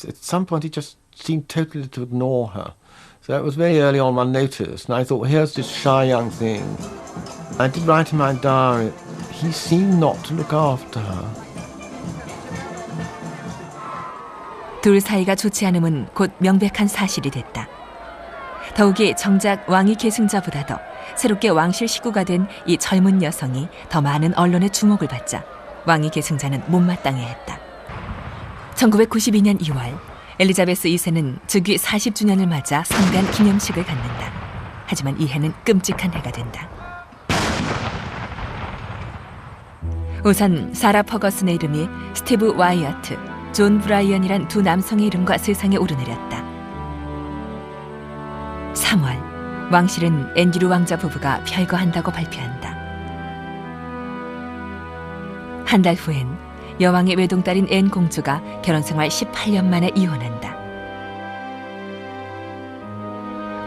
At some point he just seemed totally to ignore her. So it was very early on I noticed, and I thought, well, here's this shy young thing. I did write in my diary, he seemed not to look after her. 둘 사이가 좋지 않음은 곧 명백한 사실이 됐다. 더욱이 정작 왕위 계승자보다도 새롭게 왕실 식구가 된 이 젊은 여성이 더 많은 언론의 주목을 받자 왕위 계승자는 못마땅해했다. 1992년 2월 엘리자베스 2세는 즉위 40주년을 맞아 성대한 기념식을 갖는다. 하지만 이 해는 끔찍한 해가 된다. 우선 사라 퍼거슨의 이름이 스티브 와이어트, 존 브라이언이란 두 남성의 이름과 세상에 오르내렸다. 3월 왕실은 앤드류 왕자 부부가 별거한다고 발표한다. 한 달 후엔 여왕의 외동딸인 앤 공주가 결혼생활 18년 만에 이혼한다.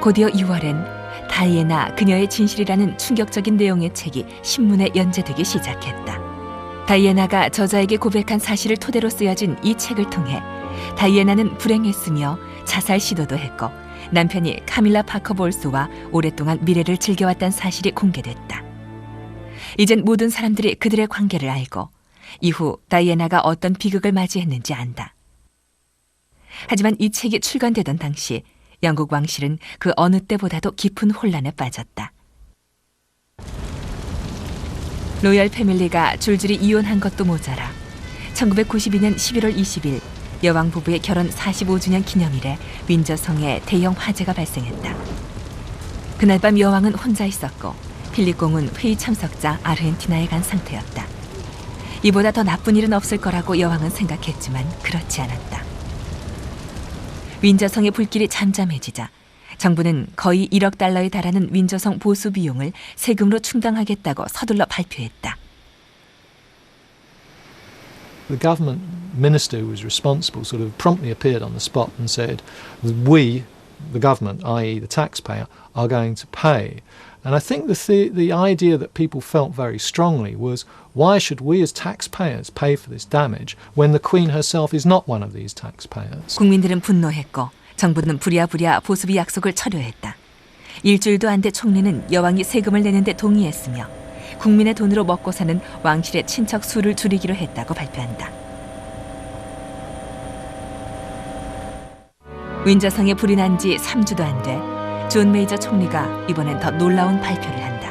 곧이어 6월엔 다이애나 그녀의 진실이라는 충격적인 내용의 책이 신문에 연재되기 시작했다. 다이애나가 저자에게 고백한 사실을 토대로 쓰여진 이 책을 통해 다이애나는 불행했으며 자살 시도도 했고 남편이 카밀라 파커 볼스와 오랫동안 미래를 즐겨왔다는 사실이 공개됐다. 이젠 모든 사람들이 그들의 관계를 알고 이후 다이애나가 어떤 비극을 맞이했는지 안다. 하지만 이 책이 출간되던 당시 영국 왕실은 그 어느 때보다도 깊은 혼란에 빠졌다. 로열 패밀리가 줄줄이 이혼한 것도 모자라 1992년 11월 20일 여왕 부부의 결혼 45주년 기념일에 윈저성에 대형 화재가 발생했다. 그날 밤 여왕은 혼자 있었고 필립 공은 회의 참석자 아르헨티나에 간 상태였다. 이보다 더 나쁜 일은 없을 거라고 여왕은 생각했지만 그렇지 않았다. 윈저성의 불길이 잠잠해지자 정부는 거의 1억 달러에 달하는 윈저성 보수 비용을 세금으로 충당하겠다고 서둘러 발표했다. The government minister who was responsible sort of promptly appeared on the spot and said, we the government, i.e. the taxpayer, are going to pay. And I think the idea that people felt very strongly was, why should we as taxpayers pay for this damage when the Queen herself is not one of these taxpayers? 국민들은 분노했고 정부는 부랴부랴 보수비 약속을 철회했다. 일주일도 안 돼 총리는 여왕이 세금을 내는데 동의했으며 국민의 돈으로 먹고 사는 왕실의 친척 수를 줄이기로 했다고 발표한다. 윈저성에 불이 난 지 3주도 안 돼 존 메이저 총리가 이번엔 더 놀라운 발표를 한다.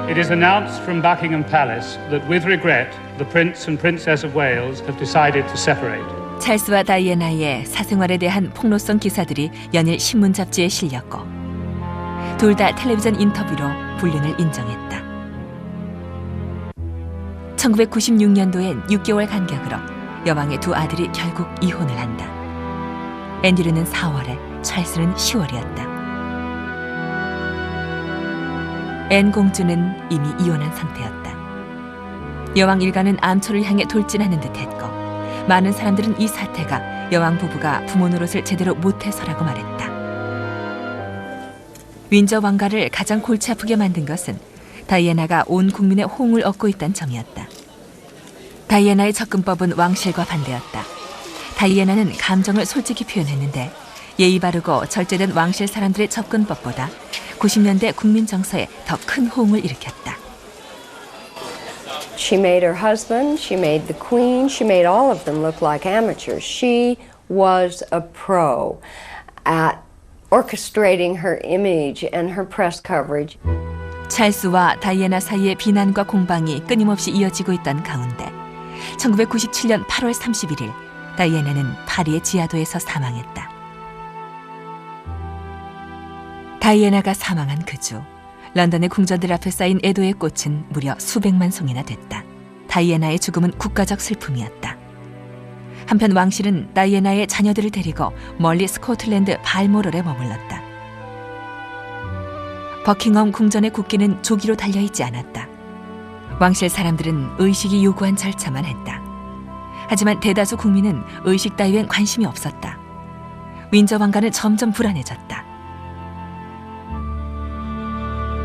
It is announced from Buckingham Palace that with regret the Prince and Princess of Wales have decided to separate. 찰스와 다이애나의 사생활에 대한 폭로성 기사들이 연일 신문 잡지에 실렸고 둘 다 텔레비전 인터뷰로 불륜을 인정했다. 1996년도엔 6개월 간격으로 여왕의 두 아들이 결국 이혼을 한다. 앤드류는 4월에, 찰스는 10월이었다. 앤 공주는 이미 이혼한 상태였다. 여왕 일가는 암초를 향해 돌진하는 듯했고 많은 사람들은 이 사태가 여왕 부부가 부모 노릇을 제대로 못해서라고 말했다. 윈저 왕가를 가장 골치 아프게 만든 것은 다이애나가 온 국민의 호응을 얻고 있다는 점이었다. 다이애나의 접근법은 왕실과 반대였다. 다이애나는 감정을 솔직히 표현했는데 예의 바르고 절제된 왕실 사람들의 접근법보다 90년대 국민 정서에 더 큰 호응을 일으켰다. She made her husband, she made the queen, she made all of them look like amateurs. She was a pro at orchestrating her image and her press coverage. 찰스와 다이애나 사이의 비난과 공방이 끊임없이 이어지고 있던 가운데 1997년 8월 31일 다이애나는 파리의 지하도에서 사망했다. 다이애나가 사망한 그 주 런던의 궁전들 앞에 쌓인 애도의 꽃은 무려 수백만 송이나 됐다. 다이애나의 죽음은 국가적 슬픔이었다. 한편 왕실은 다이애나의 자녀들을 데리고 멀리 스코틀랜드 발모럴에 머물렀다. 버킹엄 궁전의 국기는 조기로 달려있지 않았다. 왕실 사람들은 의식이 요구한 절차만 했다. 하지만 대다수 국민은 의식 따위엔 관심이 없었다. 윈저 왕가는 점점 불안해졌다.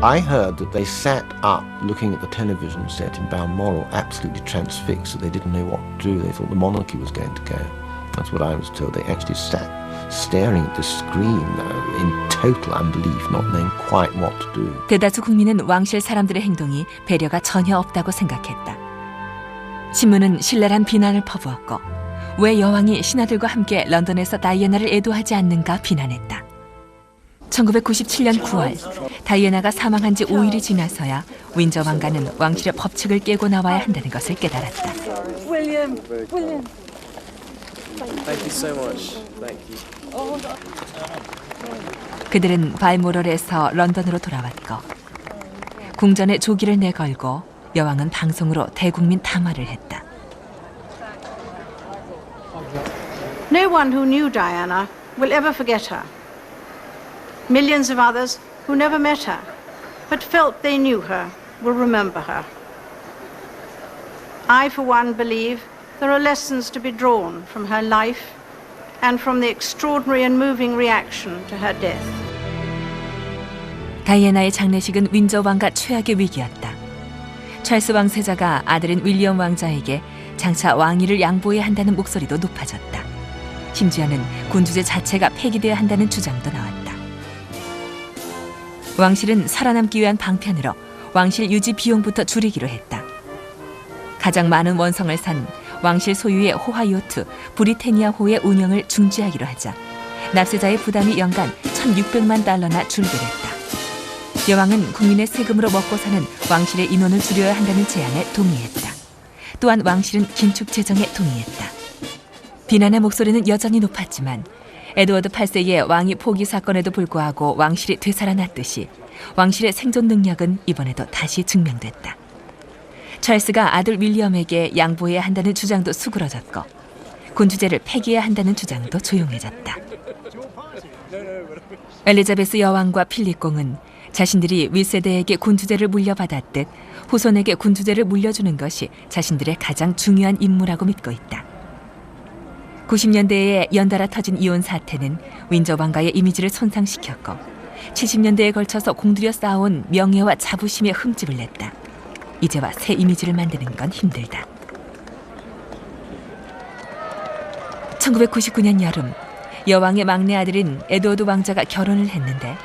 I heard that they sat up looking at the television set in Balmoral, absolutely transfixed, that they didn't know what to do. They thought the monarchy was going to go. That's what I was told. They actually sat staring at the screen in total unbelief, not knowing quite what to do. 대다수 국민은 왕실 사람들의 행동이 배려가 전혀 없다고 생각했다. 신문은 신랄한 비난을 퍼부었고 왜 여왕이 신하들과 함께 런던에서 다이애나를 애도하지 않는가 비난했다. 1997년 9월 다이애나가 사망한 지 5일이 지나서야 윈저 왕가는 왕실의 법칙을 깨고 나와야 한다는 것을 깨달았다. William. Thank you so much. Thank you. 그들은 발모럴에서 런던으로 돌아왔고 궁전에 조기를 내걸고 여왕은 방송으로 대국민 담화를 했다. No one who knew Diana will ever forget her. Millions of others who never met her but felt they knew her will remember her. I, for one, believe there are lessons to be drawn from her life and from the extraordinary and moving reaction to her death. 다이애나의 장례식은 윈저 왕가 최악의 위기였다. 찰스 왕세자가 아들인 윌리엄 왕자에게 장차 왕위를 양보해야 한다는 목소리도 높아졌다. 심지어는 군주제 자체가 폐기되어야 한다는 주장도 나왔다. 왕실은 살아남기 위한 방편으로 왕실 유지 비용부터 줄이기로 했다. 가장 많은 원성을 산 왕실 소유의 호화 요트 브리테니아호의 운영을 중지하기로 하자 납세자의 부담이 연간 1,600만 달러나 줄게 됐다. 여왕은 국민의 세금으로 먹고 사는 왕실의 인원을 줄여야 한다는 제안에 동의했다. 또한 왕실은 긴축 재정에 동의했다. 비난의 목소리는 여전히 높았지만 에드워드 8세의 왕위 포기 사건에도 불구하고 왕실이 되살아났듯이 왕실의 생존 능력은 이번에도 다시 증명됐다. 찰스가 아들 윌리엄에게 양보해야 한다는 주장도 수그러졌고 군주제를 폐기해야 한다는 주장도 조용해졌다. 엘리자베스 여왕과 필립 공은 자신들이 윗세대에게 군주제를 물려받았듯 후손에게 군주제를 물려주는 것이 자신들의 가장 중요한 임무라고 믿고 있다. 90년대에 연달아 터진 이혼 사태는 윈저 왕가의 이미지를 손상시켰고 70년대에 걸쳐서 공들여 쌓아온 명예와 자부심에 흠집을 냈다. 이제와 새 이미지를 만드는 건 힘들다. 1999년 여름, 여왕의 막내 아들인 에드워드 왕자가 결혼을 했는데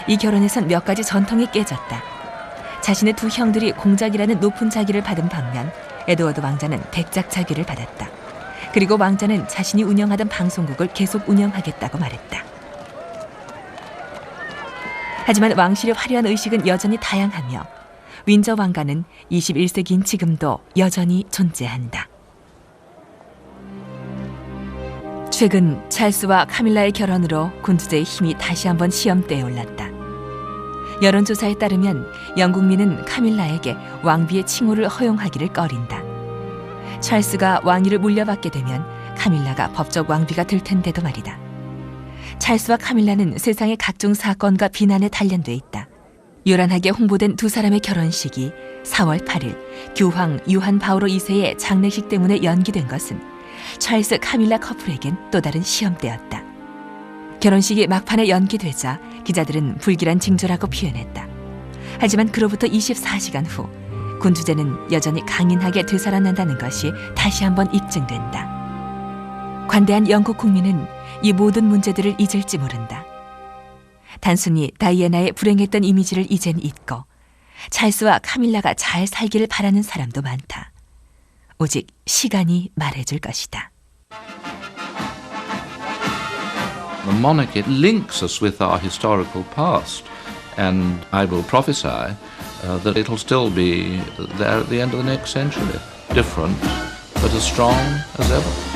이 결혼에선 몇 가지 전통이 깨졌다. 자신의 두 형들이 공작이라는 높은 자기를 받은 반면 에드워드 왕자는 백작 자기를 받았다. 그리고 왕자는 자신이 운영하던 방송국을 계속 운영하겠다고 말했다. 하지만 왕실의 화려한 의식은 여전히 다양하며 윈저 왕가는 21세기인 지금도 여전히 존재한다. 최근 찰스와 카밀라의 결혼으로 군주제의 힘이 다시 한번 시험대에 올랐다. 여론조사에 따르면 영국민은 카밀라에게 왕비의 칭호를 허용하기를 꺼린다. 찰스가 왕위를 물려받게 되면 카밀라가 법적 왕비가 될 텐데도 말이다. 찰스와 카밀라는 세상의 각종 사건과 비난에 단련돼 있다. 요란하게 홍보된 두 사람의 결혼식이 4월 8일 교황 요한 바오로 2세의 장례식 때문에 연기된 것은 찰스 카밀라 커플에겐 또 다른 시험대였다. 결혼식이 막판에 연기되자 기자들은 불길한 징조라고 표현했다. 하지만 그로부터 24시간 후 군주제는 여전히 강인하게 되살아난다는 것이 다시 한번 입증된다. 관대한 영국 국민은 이 모든 문제들을 잊을지 모른다. 단순히 다이애나의 불행했던 이미지를 이젠 잊고 찰스와 카밀라가 잘 살기를 바라는 사람도 많다. 오직 시간이 말해줄 것이다. The monarchy links us with our historical past, and I will prophesy that it'll still be there at the end of the next century, different but as strong as ever.